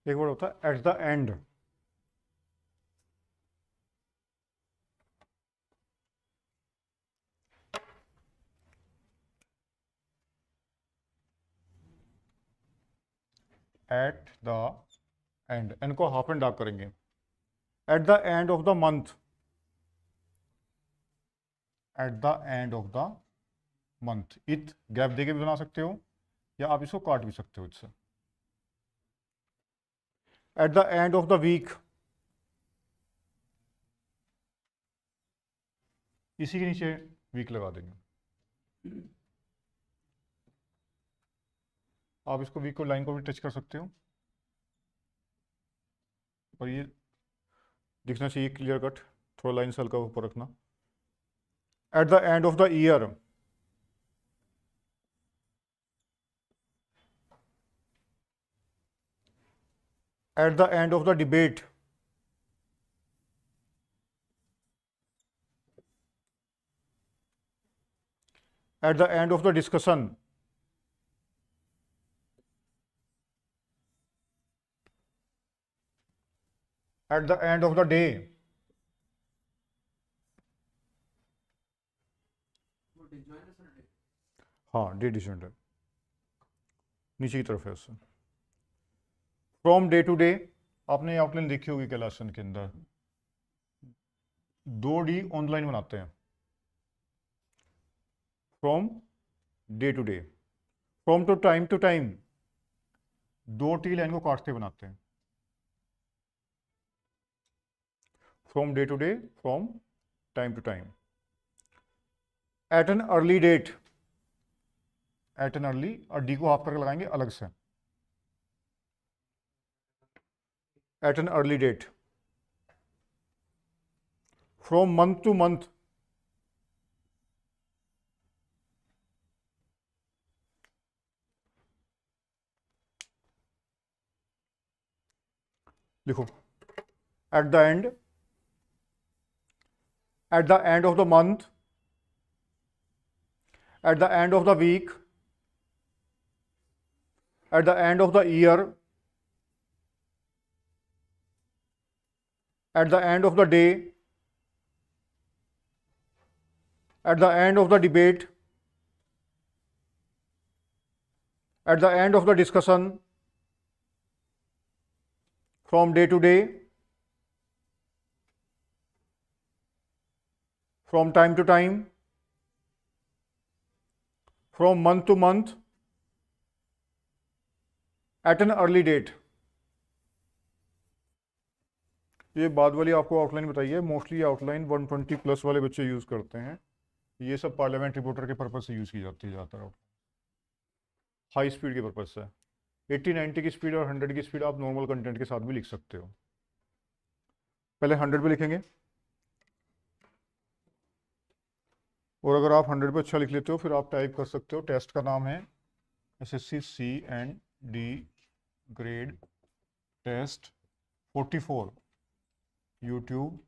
एक वर्ड होता है at the end. At the end, N को हाफ एंड डार्क करेंगे। At the end of the month, at the end of the month, इत gap देके भी बना सकते हो या आप इसको काट भी सकते हो इससे। At the end of the week, इसी के नीचे वीक लगा देंगे। आप इसको वीक को लाइन को भी टच कर सकते हो, पर ये दिखना चाहिए क्लियर कट, थोड़ा लाइन से हल्का ऊपर रखना। At the end of the year, at the end of the debate, at the end of the discussion, at the end of the day, हाँ डे डिसेंट है, नीचे की तरफ है उससे। फ्रॉम डे टू डे, आपने आउटलाइन देखी होगी कैलासन के अंदर, 2D ऑनलाइन बनाते हैं। From day to day, from to time 2T line को काटते बनाते हैं। From day to day, from time to time. At an early date, at an early, और डी को हाफ करके लगाएंगे अलग से। At an early date. From month to month, लिखो at the end, at the end of the month, at the end of the week, at the end of the year, at the end of the day, at the end of the debate, at the end of the discussion, from day to day, from time to time, from month to month, at an early date. ये बाद वाली आपको outline बताइए, mostly outline 120 plus वाले बच्चे use करते हैं। ये सब पार्लियामेंट रिपोर्टर के पर्पज़ से यूज़ की जाती है ज़्यादातर, हाई स्पीड के पर्पज़ से। 80-90 की स्पीड और 100 की स्पीड आप नॉर्मल कंटेंट के साथ भी लिख सकते हो। पहले 100 पे लिखेंगे, और अगर आप 100 पे अच्छा लिख लेते हो फिर आप टाइप कर सकते हो, टेस्ट का नाम है SSC C grade test 44, YouTube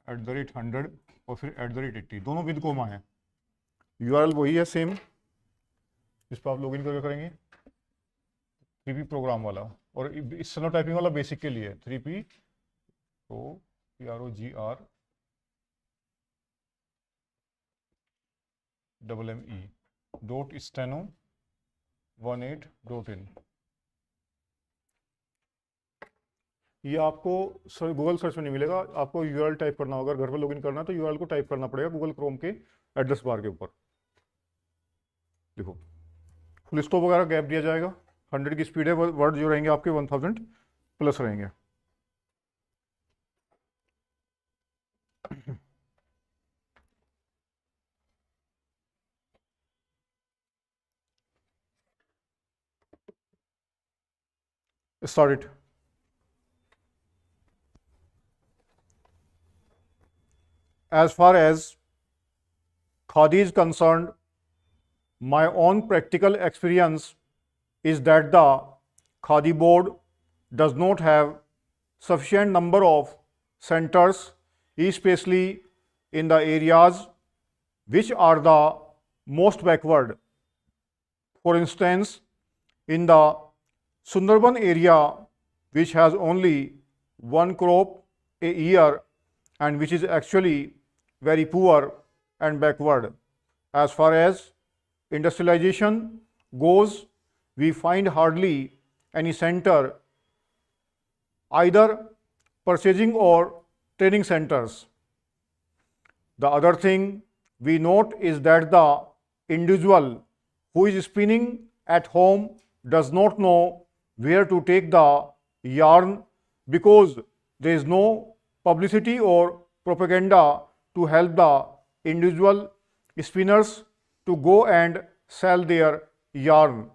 @100 और फिर @80, दोनों विद कोमा है। URL वही है सेम, इस पर आप लॉगिन करके करेंगे। 3P प्रोग्राम वाला, और इस स्टेनो टाइपिंग वाला बेसिक के लिए 3P PROGRAMME.steno18.in। ये आपको गूगल सर्च में नहीं मिलेगा, आपको URL टाइप करना होगा। घर पर लॉगिन करना है तो URL को टाइप करना पड़ेगा गूगल क्रोम के एड्रेस बार के ऊपर। देखो फुल स्टॉप वगैरह गैप दिया जाएगा, 100 की स्पीड है, वर्ड जो रहेंगे आपके 1000 प्लस रहेंगे। Start it. As far as Khadi is concerned, my own practical experience is that the Khadi board does not have sufficient number of centers, especially in the areas which are the most backward. For instance, in the Sundarban area, which has only one crop a year and which is actually very poor and backward. As far as industrialization goes, we find hardly any center, either purchasing or training centers. The other thing we note is that the individual who is spinning at home does not know where to take the yarn because there is no publicity or propaganda to help the individual spinners to go and sell their yarn,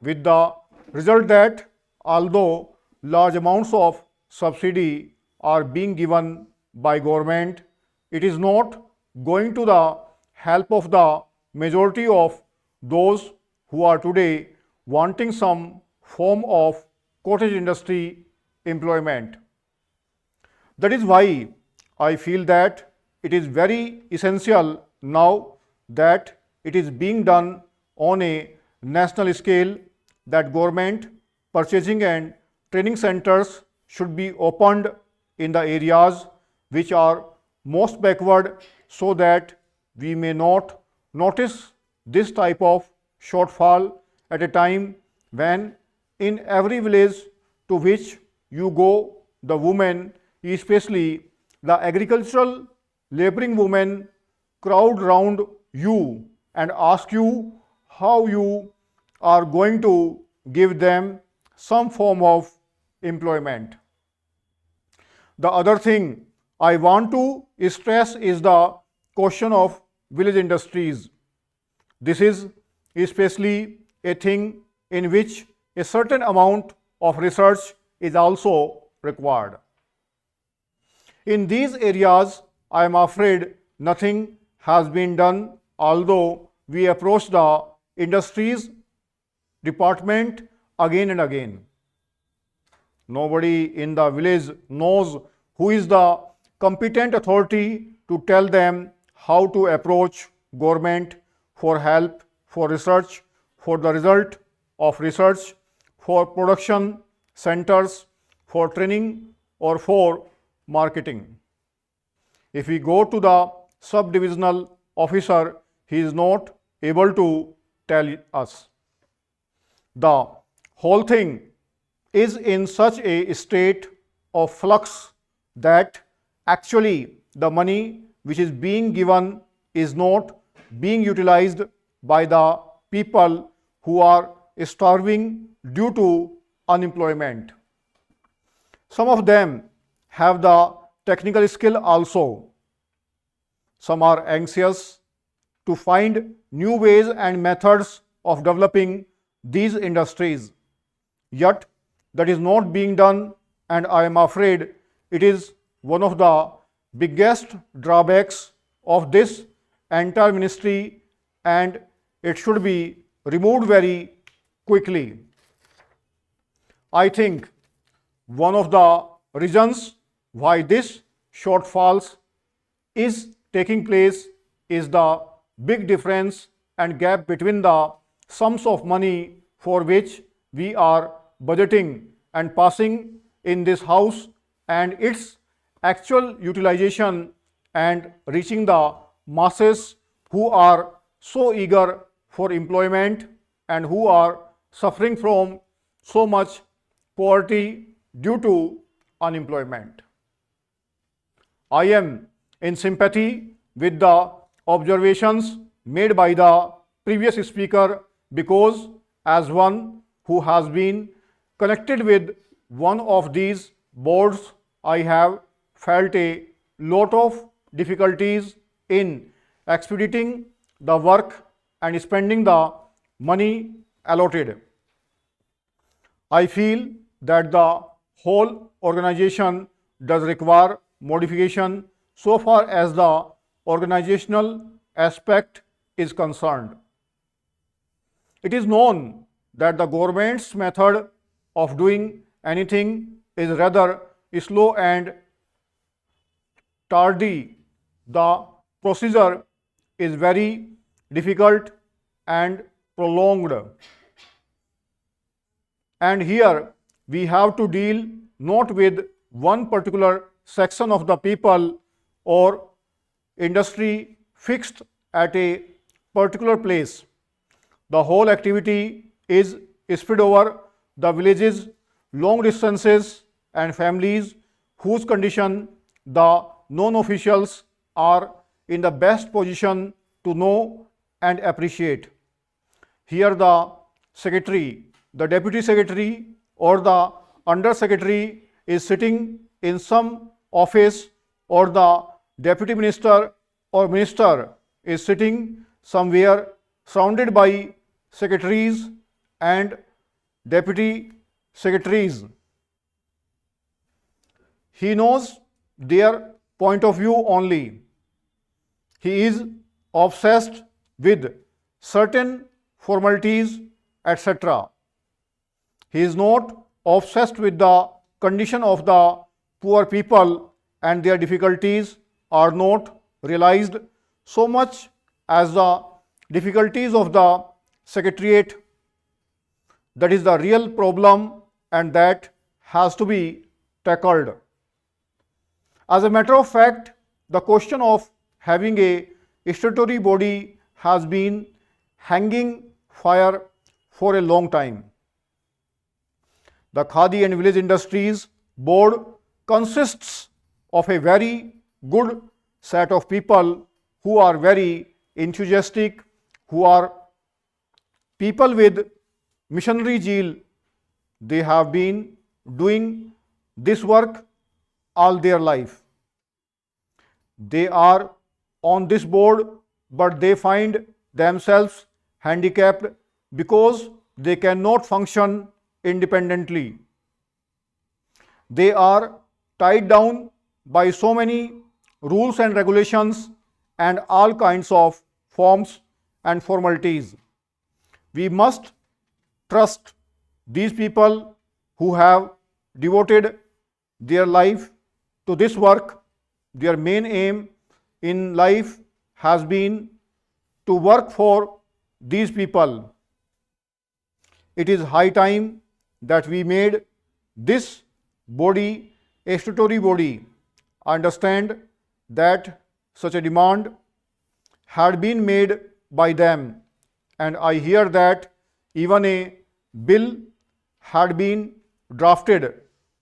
with the result that although large amounts of subsidy are being given by government, it is not going to the help of the majority of those who are today wanting some form of cottage industry employment. That is why I feel that it is very essential now that it is being done on a national scale, that government purchasing and training centers should be opened in the areas which are most backward, so that we may not notice this type of shortfall at a time when in every village to which you go, the women, especially the agricultural laboring women, crowd round you and ask you how you are going to give them some form of employment. The other thing I want to stress is the question of village industries. This is especially a thing in which a certain amount of research is also required. In these areas, I am afraid nothing has been done, although we approach the industries department again and again. Nobody in the village knows who is the competent authority to tell them how to approach government for help, for research, for the result of research, for production centers, for training, or for marketing. If we go to the sub-divisional officer, he is not able to tell us. The whole thing is in such a state of flux that actually the money which is being given is not being utilized by the people who are starving due to unemployment. Some of them have the technical skill also. Some are anxious to find new ways and methods of developing these industries. Yet that is not being done, and I am afraid it is one of the biggest drawbacks of this entire ministry, and it should be removed very quickly. I think one of the reasons why this shortfalls is taking place is the big difference and gap between the sums of money for which we are budgeting and passing in this house and its actual utilization and reaching the masses who are so eager for employment and who are suffering from so much poverty due to unemployment. I am in sympathy with the observations made by the previous speaker, because as one who has been connected with one of these boards, I have felt a lot of difficulties in expediting the work and spending the money allotted. I feel that the whole organization does require modification so far as the organizational aspect is concerned. It is known that the government's method of doing anything is rather slow and tardy. The procedure is very difficult and prolonged. And here we have to deal not with one particular section of the people or industry fixed at a particular place. The whole activity is spread over the villages, long distances, and families whose condition the non-officials are in the best position to know and appreciate. Here the secretary, the deputy secretary or the under secretary is sitting in some office, or the deputy minister or minister is sitting somewhere surrounded by secretaries and deputy secretaries. He knows their point of view only. He is obsessed with certain formalities, etc. He is not obsessed with the condition of the poor people, and their difficulties are not realized so much as the difficulties of the secretariat. That is the real problem, and that has to be tackled. As a matter of fact, the question of having a statutory body has been hanging fire for a long time. The Khadi and Village Industries Board consists of a very good set of people who are very enthusiastic, who are people with missionary zeal. They have been doing this work all their life. They are on this board, but they find themselves handicapped because they cannot function independently. They are tied down by so many rules and regulations and all kinds of forms and formalities. We must trust these people who have devoted their life to this work. Their main aim in life has been to work for these people. It is high time that we made this body a statutory body. I understand that such a demand had been made by them, and I hear that even a bill had been drafted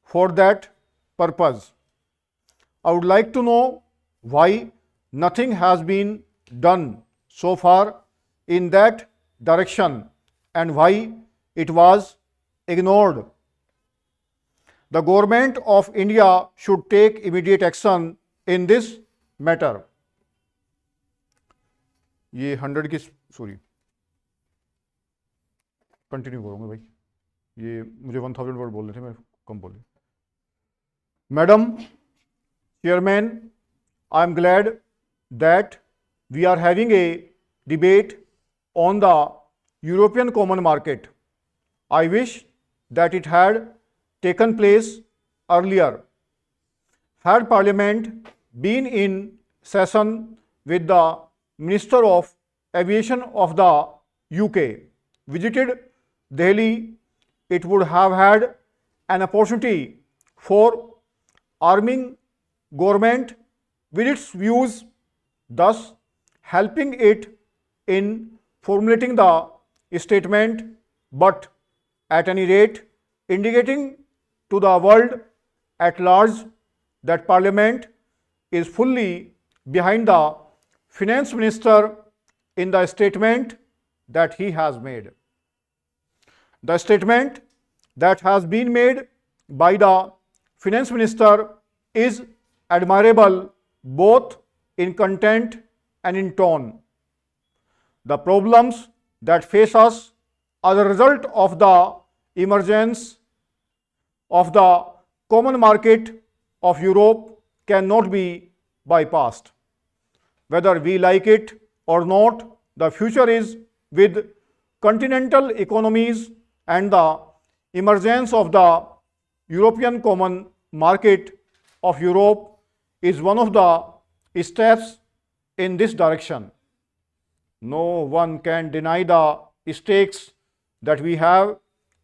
for that purpose. I would like to know why nothing has been done so far in that direction and why it was ignored. The government of India should take immediate action in this matter. ये 100 की sorry continue करूँगा भाई, ये मुझे 1000 word बोलने थे, मैं कम बोले. Madam Chairman, I am glad that we are having a debate on the European Common Market. I wish that it had taken place earlier. Had Parliament been in session with the Minister of Aviation of the UK visited Delhi, it would have had an opportunity for arming government with its views, thus helping it in formulating the statement, but at any rate indicating to the world at large that Parliament is fully behind the Finance Minister in the statement that he has made. The statement that has been made by the Finance Minister is admirable both in content and in tone. The problems that face us as a result of the emergence of the common market of Europe cannot be bypassed. Whether we like it or not, the future is with continental economies, and the emergence of the European Common Market of Europe is one of the steps in this direction. No one can deny the stakes that we have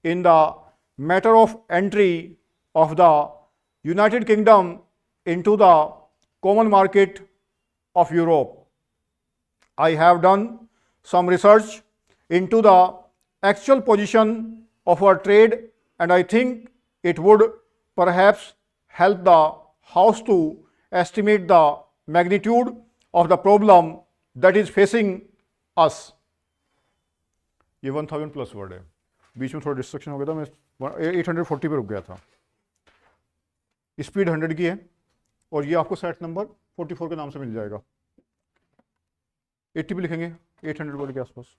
in the matter of entry of the United Kingdom into the common market of Europe. I have done some research into the actual position of our trade, and I think it would perhaps help the House to estimate the magnitude of the problem that is facing us. ये 1000 plus word है, बीच में थोड़ा destruction हो गया था, मैं 840 पे रुक गया था. स्पीड 100 की है और ये आपको सेट नंबर 44 के नाम से मिल जाएगा. 80 भी लिखेंगे 800 वर्ड के आसपास.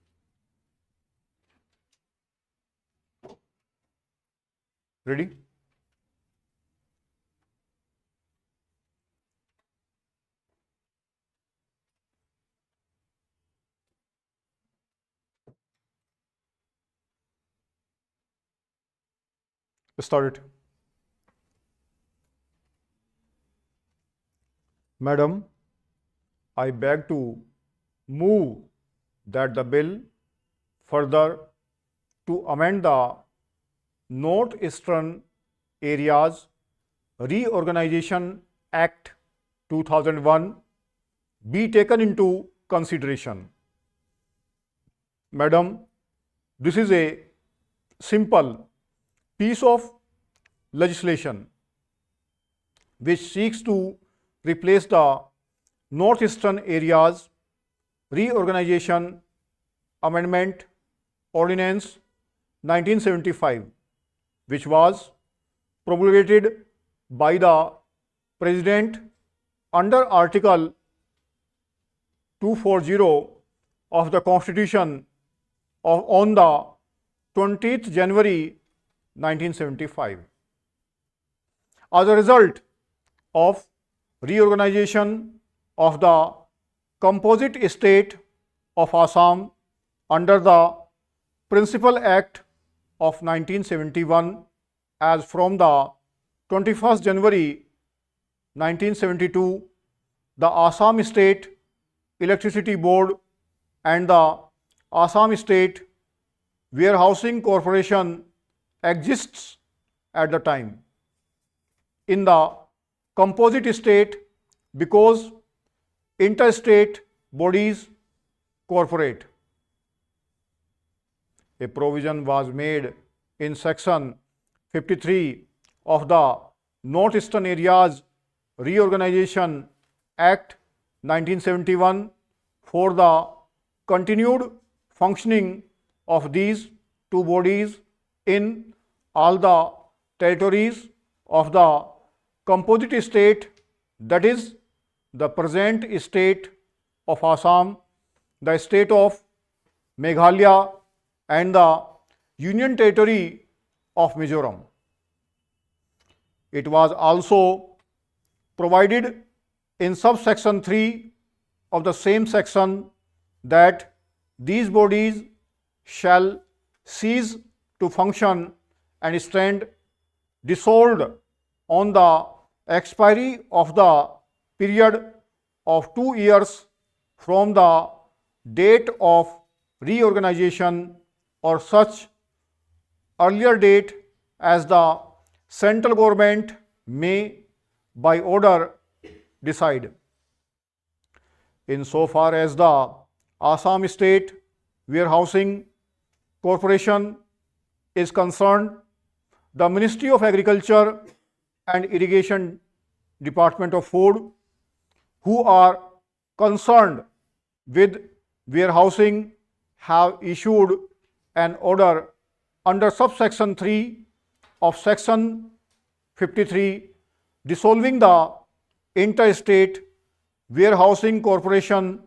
Ready? Start it. Madam, I beg to move that the bill further to amend the Northeastern Areas Reorganization Act 2001 be taken into consideration. Madam, this is a simple piece of legislation which seeks to replace the Northeastern Areas Reorganization Amendment Ordinance 1975, which was promulgated by the President under Article 240 of the Constitution on the 20th January 1975. As a result of reorganization of the composite state of Assam under the Principal Act of 1971 as from the 21st January 1972, the Assam State Electricity Board and the Assam State Warehousing Corporation exists at the time in the composite state because interstate bodies cooperate. A provision was made in section 53 of the Northeastern Areas Reorganization Act 1971 for the continued functioning of these two bodies in all the territories of the composite state, that is the present state of Assam, the state of Meghalaya and the Union Territory of Mizoram. It was also provided in subsection 3 of the same section that these bodies shall cease to function and stand dissolved on the expiry of the period of 2 years from the date of reorganization or such earlier date as the central government may by order decide. Insofar as the Assam State Warehousing Corporation is concerned, the Ministry of Agriculture and Irrigation Department of Food, who are concerned with warehousing, have issued an order under subsection 3 of section 53 dissolving the interstate warehousing corporation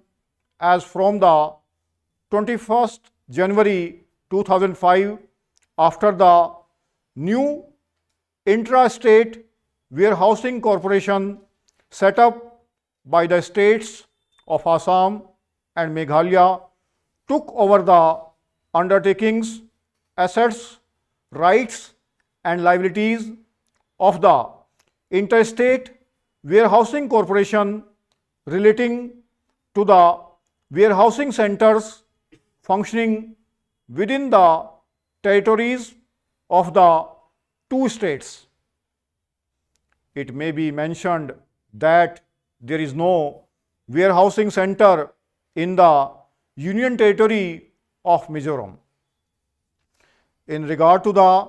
as from the 21st January 2005 after the new intrastate warehousing corporation set up by the states of Assam and Meghalaya took over the undertakings, assets, rights and liabilities of the interstate warehousing corporation relating to the warehousing centers functioning within the territories of the two states. It may be mentioned that there is no warehousing center in the Union Territory of Mizoram. In regard to the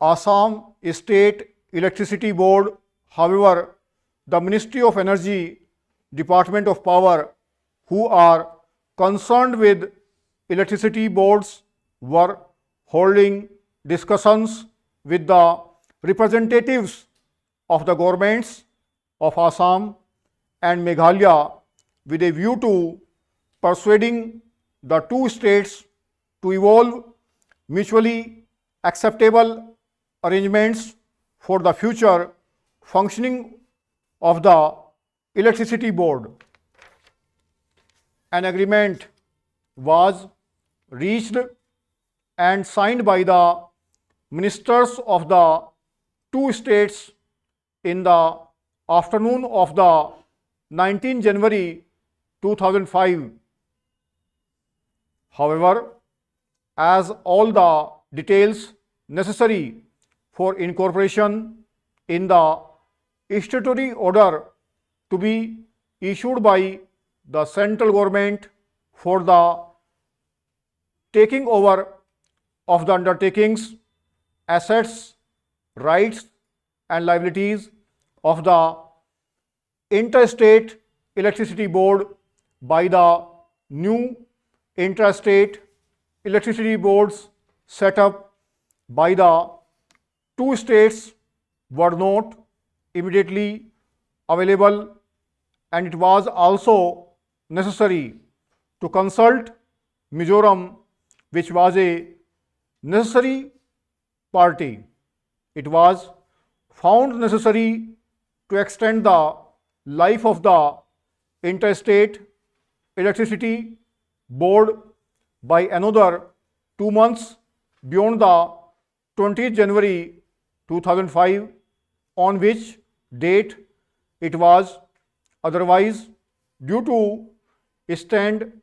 Assam State Electricity Board, however, the Ministry of Energy, Department of Power, who are concerned with electricity boards, were holding discussions with the representatives of the governments of Assam and Meghalaya with a view to persuading the two states to evolve mutually acceptable arrangements for the future functioning of the electricity board. An agreement was reached and signed by the ministers of the two states in the afternoon of the 19 January 2005. However, as all the details necessary for incorporation in the statutory order to be issued by the central government for the taking over of the undertakings, assets, rights and liabilities of the Interstate Electricity Board by the new Interstate Electricity Boards set up by the two states were not immediately available, and it was also necessary to consult Mizoram, which was a necessary party. It was found necessary to extend the life of the Interstate Electricity Board by another 2 months beyond the 20th January 2005, on which date it was otherwise due to stand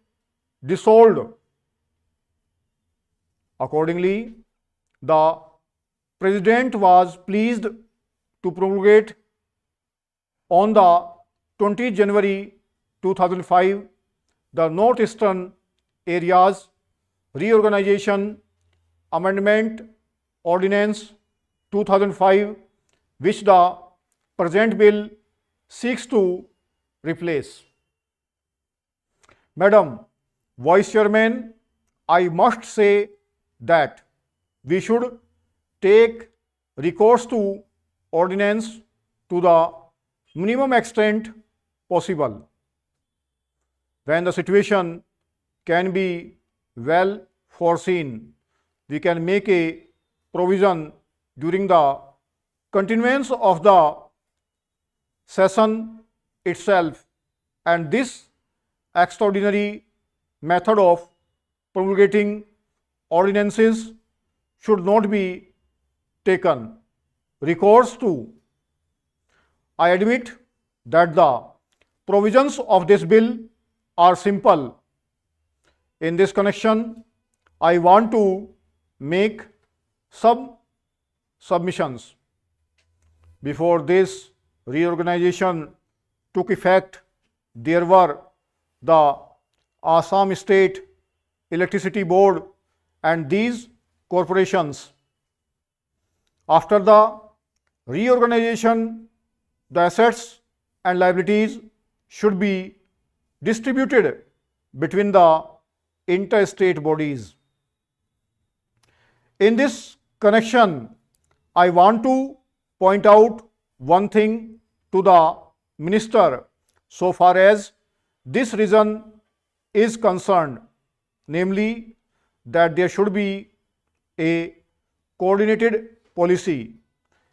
dissolved. Accordingly, the President was pleased to promulgate on the 20th January 2005 the Northeastern Areas Reorganization Amendment Ordinance 2005, which the present bill seeks to replace. Madam Vice Chairman, I must say that we should take recourse to ordinance to the minimum extent possible. When the situation can be well foreseen, we can make a provision during the continuance of the session itself, and this extraordinary method of promulgating ordinances should not be taken recourse to. I admit that the provisions of this bill are simple. In this connection, I want to make some submissions. Before this reorganization took effect, there were the Assam State Electricity Board and these corporations. After the reorganization, the assets and liabilities should be distributed between the interstate bodies. In this connection, I want to point out one thing to the Minister so far as this reason is concerned, namely that there should be a coordinated policy,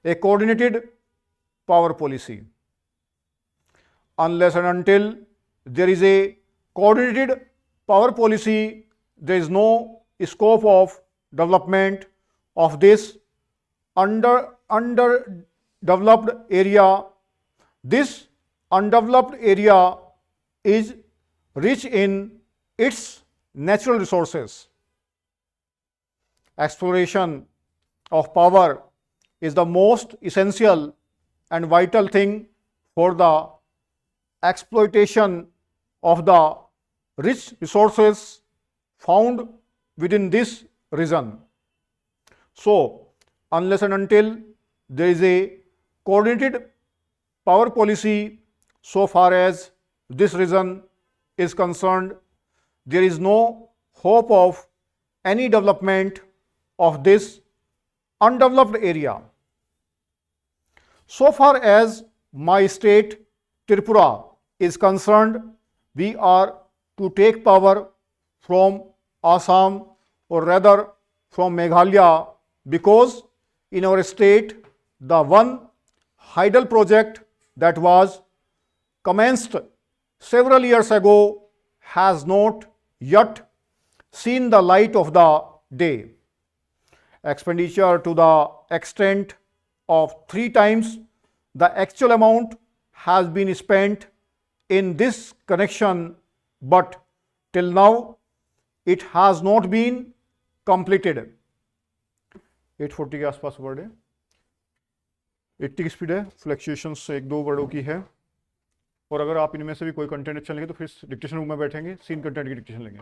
a coordinated power policy. Unless and until there is a coordinated power policy, there is no scope of development of this underdeveloped area. This undeveloped area is rich in its natural resources. Exploration of power is the most essential and vital thing for the exploitation of the rich resources found within this region. So, unless and until there is a coordinated power policy so far as this region is concerned, there is no hope of any development of this undeveloped area. So far as my state Tripura is concerned, we are to take power from Assam, or rather from Meghalaya, because in our state the one hydel project that was commenced several years ago has not yet seen the light of the day. Expenditure to the extent of 3 times the actual amount has been spent in this connection, but till now it has not been completed. 840 के आसपास word है, 80 की speed है, fluctuations 1-2 वर्डों की है, और अगर आप इनमें से भी कोई कंटेंट अच्छा लेंगे तो फिर डिक्टेशन रूम में बैठेंगे, सीन कंटेंट की डिक्टेशन लेंगे.